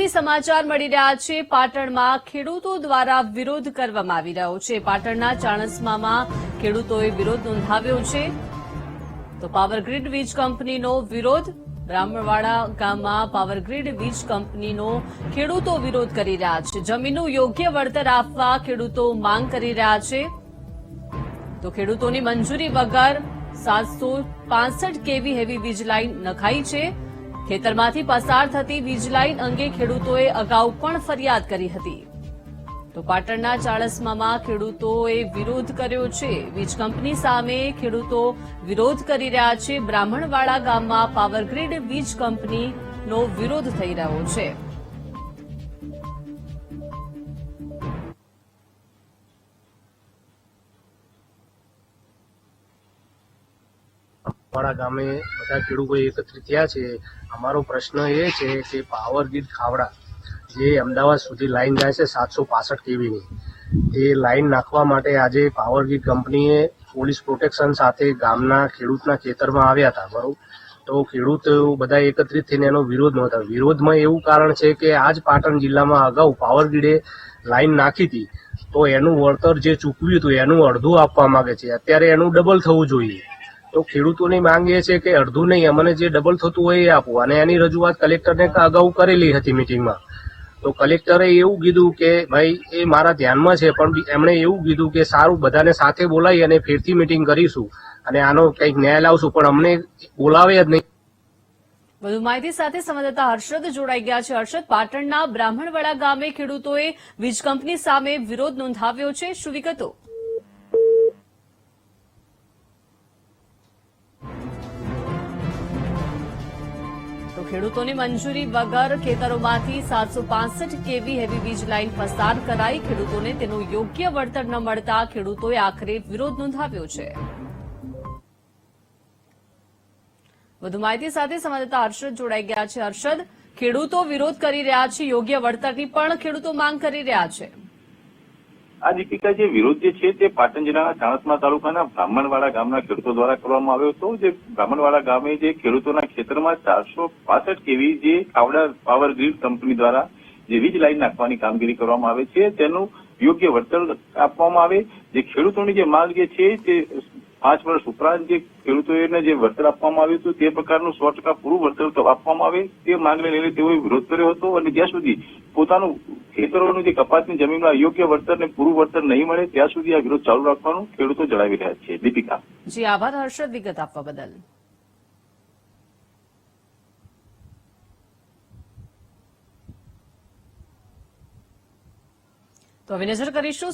પાટણથી સમાચાર મળી રહ્યા છે। પાટણમાં ખેડૂતો દ્વારા વિરોધ કરવામાં આવી રહ્યો છે। પાટણના ચાણસ્મામાં ખેડૂતોએ વિરોધ નોંધાવ્યો છે। તો પાવરગ્રીડ વીજ કંપનીનો વિરોધ। બ્રાહ્મણવાડા ગામમાં પાવરગ્રીડ વીજ કંપનીનો ખેડૂતો વિરોધ કરી રહ્યા છે। જમીનનું યોગ્ય વળતર આપવા ખેડૂતો માંગ કરી રહ્યા છે। તો ખેડૂતોની મંજૂરી વગર 765 કેવી હેવી વીજ લાઇન નખાઈ છે। ખેતરમાંથી પસાર થતી વીજ લાઇન અંગે ખેડૂતોએ અગાઉ પણ ફરિયાદ કરી હતી। તો પાટણના ચાણસ્મામાં ખેડૂતોએ વિરોધ કર્યો છે। વીજ કંપની સામે ખેડૂતો વિરોધ કરી રહ્યા છે। બ્રાહ્મણવાડા ગામમાં પાવરગ્રીડ વીજ કંપનીનો વિરોધ થઈ રહ્યો છે। વાડા ગામે બધા ખેડૂતો એકત્રિત થયા છે। અમારો પ્રશ્ન એ છે કે પાવરગ્રીડ ખાવડા જે અમદાવાદ સુધી લાઈન જાય છે 765 કેવીની, એ લાઈન નાખવા માટે આજે પાવરગ્રીડ કંપનીએ પોલીસ પ્રોટેક્શન સાથે ગામના ખેડૂતના ખેતરમાં આવ્યા હતા, બરોબર। તો ખેડૂત બધા એકત્રિત થઈને એનો વિરોધ નોંધાવ્યો। વિરોધમાં એવું કારણ છે કે આજ પાટણ જિલ્લામાં અગાઉ પાવરગ્રીડે લાઈન નાખી હતી, તો એનું વળતર જે ચૂકવ્યું હતું એનું અડધું આપવા માંગે છે। અત્યારે એનું ડબલ થવું જોઈએ। તો ખેડૂતોની માંગ એ છે કે અડધું નહીં, અમને જે ડબલ થતું હોય એ આપો। અને એની રજૂઆત કલેક્ટરને અગાઉ કરેલી હતી મીટિંગમાં। તો કલેક્ટરે એવું કીધું કે ભાઈ એ મારા ધ્યાનમાં છે, પણ એમણે એવું કીધું કે સારું બધાને સાથે બોલાવી અને ફેરથી મીટિંગ કરીશું અને આનો કંઈક ન્યાય લાવશું, પણ અમને બોલાવે જ નહીં। વધુ માહિતી સાથે સંવાદદાતા હર્ષદ જોડાઈ ગયા છે। હર્ષદ, પાટણના બ્રાહ્મણવાડા ગામે ખેડૂતોએ વીજ કંપની સામે વિરોધ નોંધાવ્યો છે, શું વિગતો? તો ખેડૂતોની મંજૂરી વગર ખેતરોમાંથી 765 કેવી હેવી વીજ લાઇન પસાર કરાઈ। ખેડૂતોને તેનું યોગ્ય વળતર ન મળતા ખેડૂતોએ આખરે વિરોધ નોંધાવ્યો છે। વધુ માહિતી સાથે સંવાદદાતા હર્ષદ જોડાઈ ગયા છે। હર્ષદ, ખેડૂતો વિરોધ કરી રહ્યા છે, યોગ્ય વળતરની પણ ખેડૂતો માંગ કરી રહ્યા છે। આ દીપિકા, જે વિરોધ જે છે તે પાટણ જિલ્લાના ચાણસ્મા તાલુકાના બ્રાહ્મણવાડા ગામના ખેડૂતો દ્વારા કરવામાં આવ્યો હતો। જે બ્રાહ્મણવાડા ગામે જે ખેડૂતોના ખેતરમાં 465 કેવી જે ખાવડા પાવરગ્રીડ કંપની દ્વારા જે વીજ લાઇન નાખવાની કામગીરી કરવામાં આવે છે તેનું યોગ્ય વળતર આપવામાં આવે। જે ખેડૂતોની જે માંગ જે છે તે 5 વર્ષ ઉપરાંત જે ખેડૂતોને જે વળતર આપવામાં આવ્યું હતું તે પ્રકારનું 100% પૂરું વળતર આપવામાં આવે તે માંગને લઈને તેઓએ વિરોધ કર્યો હતો। અને જ્યાં સુધી પોતાનું ખેતરોનું જે કપાસની જમીનમાં યોગ્ય વળતર ને પૂરું વળતર નહીં મળે ત્યાં સુધી આ વિરોધ ચાલુ રાખવાનું ખેડૂતો જણાવી રહ્યા છે। દીપિકા, જી આભાર હર્ષદ વિગત આપવા બદલ। તો હવે નજર કરીશું